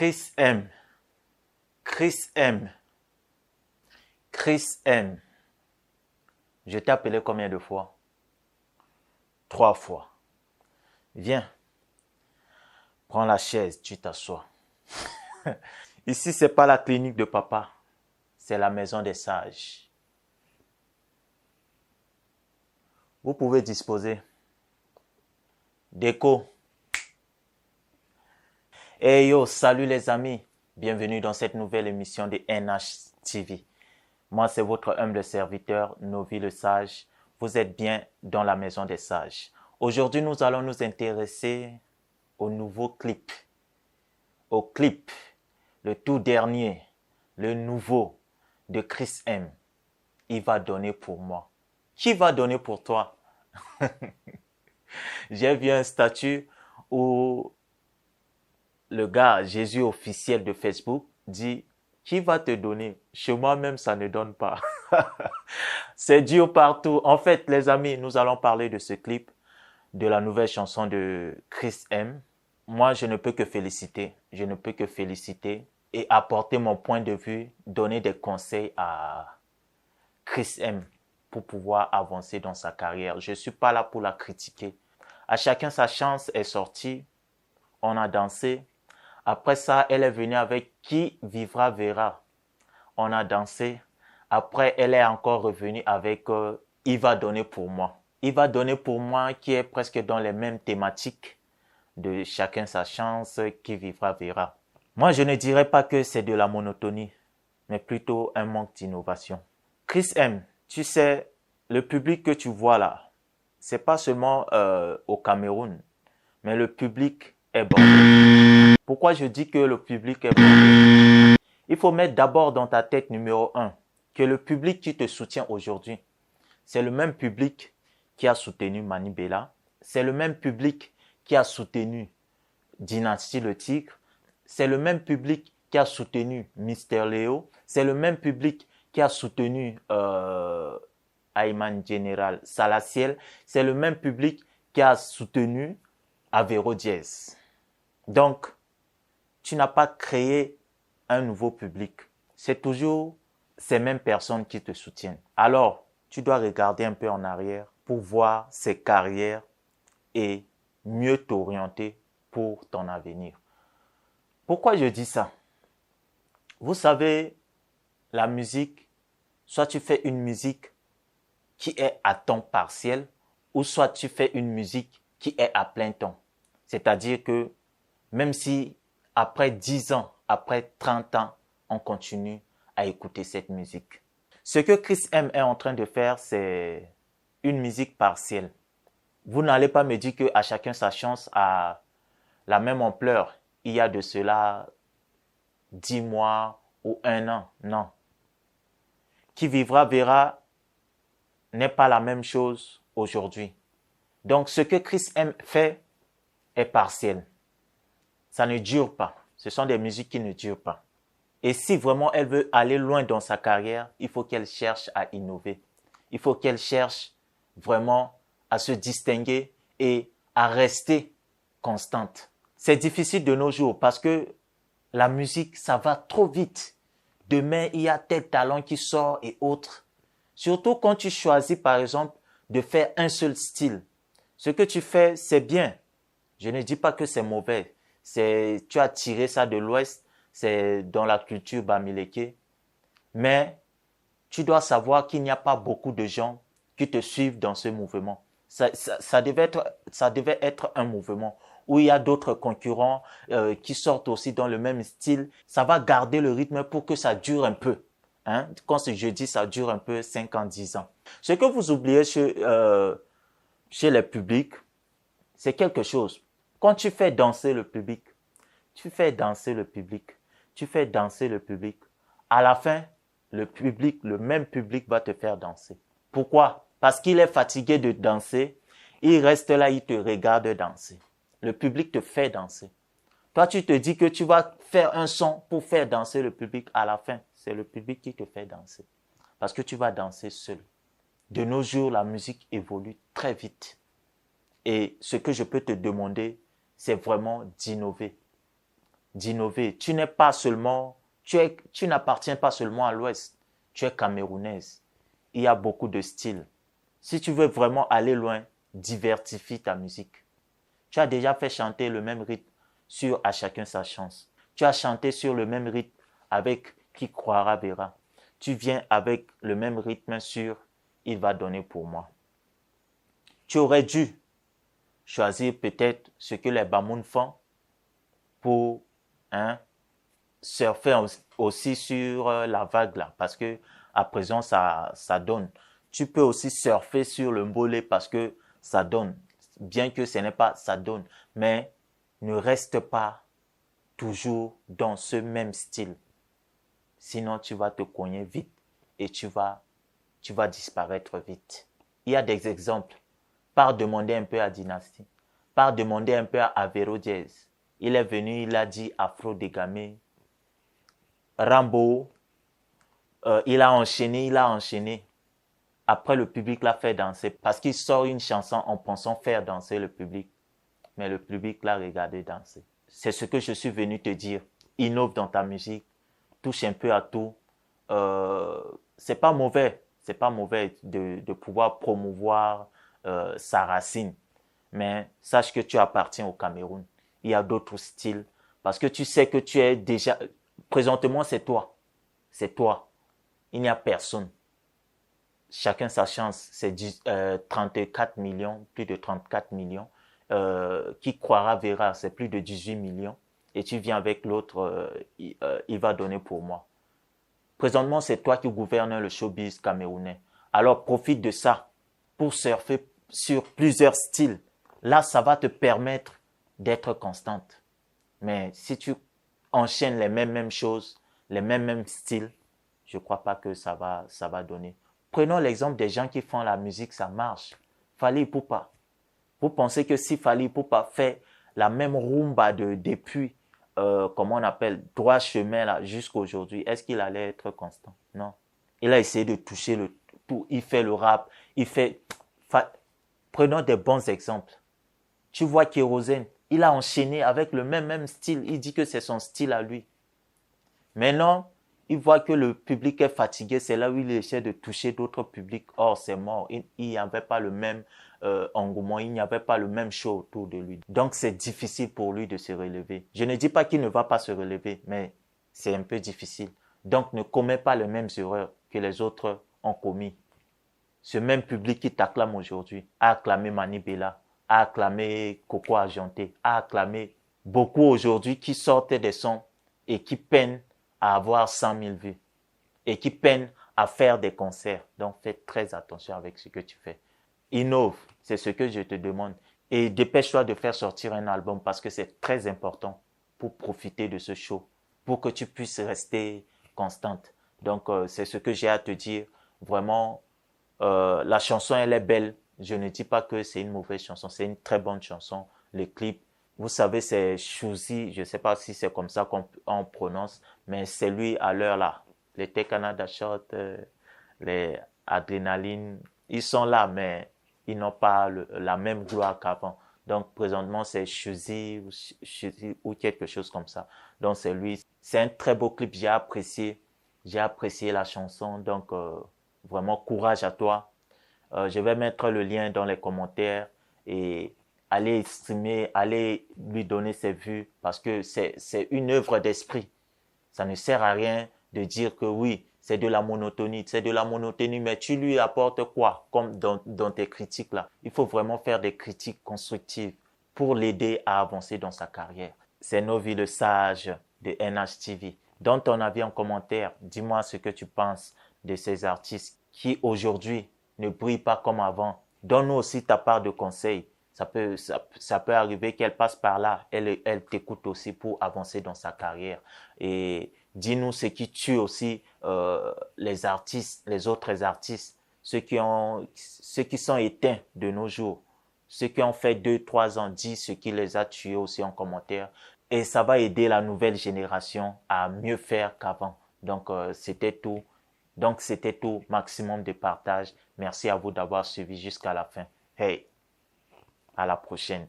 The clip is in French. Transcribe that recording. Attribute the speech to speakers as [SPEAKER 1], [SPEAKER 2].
[SPEAKER 1] Chris M. Chris M. Chris M. Je t'ai appelé combien de fois? 3 fois. Viens. Prends la chaise, tu t'assois. Ici, c'est pas la clinique de papa. C'est la maison des sages. Vous pouvez disposer. Déco. Hey yo, salut les amis. Bienvenue dans cette nouvelle émission de NH TV. Moi, c'est votre humble serviteur, Novi le Sage. Vous êtes bien dans la maison des sages. Aujourd'hui, nous allons nous intéresser au nouveau clip. Au clip, le tout dernier, le nouveau de Chris M. Il va donner pour moi. Qui va donner pour toi? J'ai vu un statut où le gars, Jésus officiel de Facebook, dit « Qui va te donner ?» Chez moi-même, ça ne donne pas. C'est dur partout. En fait, les amis, nous allons parler de ce clip, de la nouvelle chanson de Chris M. Moi, je ne peux que féliciter. Je ne peux que féliciter et apporter mon point de vue, donner des conseils à Chris M pour pouvoir avancer dans sa carrière. Je ne suis pas là pour la critiquer. À chacun sa chance est sortie. On a dansé. Après ça, elle est venue avec Qui vivra verra. On a dansé. Après, elle est encore revenue avec Il va donner pour moi. Il va donner pour moi qui est presque dans les mêmes thématiques de Chacun sa chance, Qui vivra verra. Moi, je ne dirais pas que c'est de la monotonie, mais plutôt un manque d'innovation. Chris M, tu sais, le public que tu vois là, c'est pas seulement au Cameroun, mais le public est bon. Pourquoi je dis que le public est bon? Il faut mettre d'abord dans ta tête numéro 1 que le public qui te soutient aujourd'hui, c'est le même public qui a soutenu Mani Bella, c'est le même public qui a soutenu Dynasty le Tigre, c'est le même public qui a soutenu Mister Léo, c'est le même public qui a soutenu Ayman General Salaciel, c'est le même public qui a soutenu Averro Diaz. Donc, tu n'as pas créé un nouveau public. C'est toujours ces mêmes personnes qui te soutiennent. Alors, tu dois regarder un peu en arrière pour voir ces carrières et mieux t'orienter pour ton avenir. Pourquoi je dis ça? Vous savez, la musique, soit tu fais une musique qui est à temps partiel, ou soit tu fais une musique qui est à plein temps. C'est-à-dire que même si après 10 ans, après 30 ans, on continue à écouter cette musique. Ce que Chris M est en train de faire, c'est une musique partielle. Vous n'allez pas me dire qu'à chacun sa chance a la même ampleur. Il y a de cela 10 mois ou 1 an. Non. Qui vivra verra n'est pas la même chose aujourd'hui. Donc, ce que Chris M fait est partiel. Ça ne dure pas. Ce sont des musiques qui ne durent pas. Et si vraiment elle veut aller loin dans sa carrière, il faut qu'elle cherche à innover. Il faut qu'elle cherche vraiment à se distinguer et à rester constante. C'est difficile de nos jours parce que la musique, ça va trop vite. Demain, il y a tel talent qui sort et autres. Surtout quand tu choisis, par exemple, de faire un seul style. Ce que tu fais, c'est bien. Je ne dis pas que c'est mauvais. Tu as tiré ça de l'Ouest, c'est dans la culture bamileke. Mais tu dois savoir qu'il n'y a pas beaucoup de gens qui te suivent dans ce mouvement. Ça devait être un mouvement où il y a d'autres concurrents qui sortent aussi dans le même style. Ça va garder le rythme pour que ça dure un peu. Hein? Quand je dis ça dure un peu, 5 ans, 10 ans. Ce que vous oubliez chez les publics, c'est quelque chose. Quand tu fais danser le public, tu fais danser le public, tu fais danser le public. À la fin, le même public va te faire danser. Pourquoi? Parce qu'il est fatigué de danser, il reste là, il te regarde danser. Le public te fait danser. Toi, tu te dis que tu vas faire un son pour faire danser le public. À la fin, c'est le public qui te fait danser. Parce que tu vas danser seul. De nos jours, la musique évolue très vite. Et ce que je peux te demander, c'est vraiment d'innover. d'innover. Tu n'es pas seulement, tu n'appartiens pas seulement à l'Ouest. Tu es camerounaise. Il y a beaucoup de styles. Si tu veux vraiment aller loin, diversifie ta musique. Tu as déjà fait chanter le même rythme sur À chacun sa chance. Tu as chanté sur le même rythme avec Qui croira verra. Tu viens avec le même rythme sur Il va donner pour moi. Tu aurais dû choisir peut-être ce que les Bamoun font pour surfer aussi sur la vague là, parce que à présent ça donne. Tu peux aussi surfer sur le mbolé parce que ça donne, bien que ce n'est pas ça donne, mais ne reste pas toujours dans ce même style. Sinon tu vas te cogner vite et tu vas disparaître vite. Il y a des exemples. Par demander un peu à Dynasty, par demander un peu à Avero Diaz. Il est venu, il a dit Afro Dégamé, Rambo, il a enchaîné. Après, le public l'a fait danser parce qu'il sort une chanson en pensant faire danser le public. Mais le public l'a regardé danser. C'est ce que je suis venu te dire. Innove dans ta musique, touche un peu à tout. C'est pas mauvais de pouvoir promouvoir sa racine. Mais sache que tu appartiens au Cameroun. Il y a d'autres styles. Parce que tu sais que tu es déjà... Présentement, c'est toi. C'est toi. Il n'y a personne. Chacun sa chance. C'est 34 millions, plus de 34 millions. Qui croira verra, c'est plus de 18 millions. Et tu viens avec l'autre, il va donner pour moi. Présentement, c'est toi qui gouvernes le showbiz camerounais. Alors profite de ça pour surfer sur plusieurs styles. Là, ça va te permettre d'être constante. Mais si tu enchaînes les mêmes choses, les mêmes styles, je ne crois pas que ça va donner. Prenons l'exemple des gens qui font la musique, ça marche. Fally Ipupa. Vous pensez que si Fally Ipupa fait la même rumba depuis, comment on appelle, droit chemin là, jusqu'à aujourd'hui, est-ce qu'il allait être constant? Non. Il a essayé de toucher le tout. Il fait le rap, il fait... Prenons des bons exemples. Tu vois Kérosène, il a enchaîné avec le même style. Il dit que c'est son style à lui. Maintenant, il voit que le public est fatigué. C'est là où il essaie de toucher d'autres publics. Or, c'est mort. Il n'y avait pas le même engouement. Il n'y avait pas le même show autour de lui. Donc, c'est difficile pour lui de se relever. Je ne dis pas qu'il ne va pas se relever, mais c'est un peu difficile. Donc, ne commets pas les mêmes erreurs que les autres ont commis. Ce même public qui t'acclame aujourd'hui a acclamé Mani Bella, a acclamé Coco Argenté, a acclamé beaucoup aujourd'hui qui sortent des sons et qui peinent à avoir 100 000 vues et qui peinent à faire des concerts. Donc, fais très attention avec ce que tu fais. Innove, c'est ce que je te demande. Et dépêche-toi de faire sortir un album parce que c'est très important pour profiter de ce show, pour que tu puisses rester constante. Donc, c'est ce que j'ai à te dire. Vraiment, la chanson, elle est belle. Je ne dis pas que c'est une mauvaise chanson. C'est une très bonne chanson. Le clip, vous savez, c'est Chouzi. Je ne sais pas si c'est comme ça qu'on prononce, mais c'est lui à l'heure là. Les Tech Canada Shot, les Adrénaline, ils sont là, mais ils n'ont pas la même gloire qu'avant. Donc, présentement, c'est Chouzi ou quelque chose comme ça. Donc, c'est lui. C'est un très beau clip. J'ai apprécié la chanson. Donc, vraiment, courage à toi. Je vais mettre le lien dans les commentaires et aller streamer, aller lui donner ses vues parce que c'est une œuvre d'esprit. Ça ne sert à rien de dire que oui, c'est de la monotonie, mais tu lui apportes quoi comme dans tes critiques là. Il faut vraiment faire des critiques constructives pour l'aider à avancer dans sa carrière. C'est Novi le sage de NHTV. Donne ton avis en commentaire. Dis-moi ce que tu penses de ces artistes qui aujourd'hui ne brillent pas comme avant. Donne-nous aussi ta part de conseils. Ça peut arriver qu'elle passe par là. Elle t'écoute aussi pour avancer dans sa carrière. Et dis-nous ce qui tue aussi les artistes, les autres artistes, ceux qui sont éteints de nos jours. Ceux qui ont fait 2-3 ans, dis ce qui les a tués aussi en commentaire. Et ça va aider la nouvelle génération à mieux faire qu'avant. Donc, c'était tout. Maximum de partage. Merci à vous d'avoir suivi jusqu'à la fin. Hey, à la prochaine.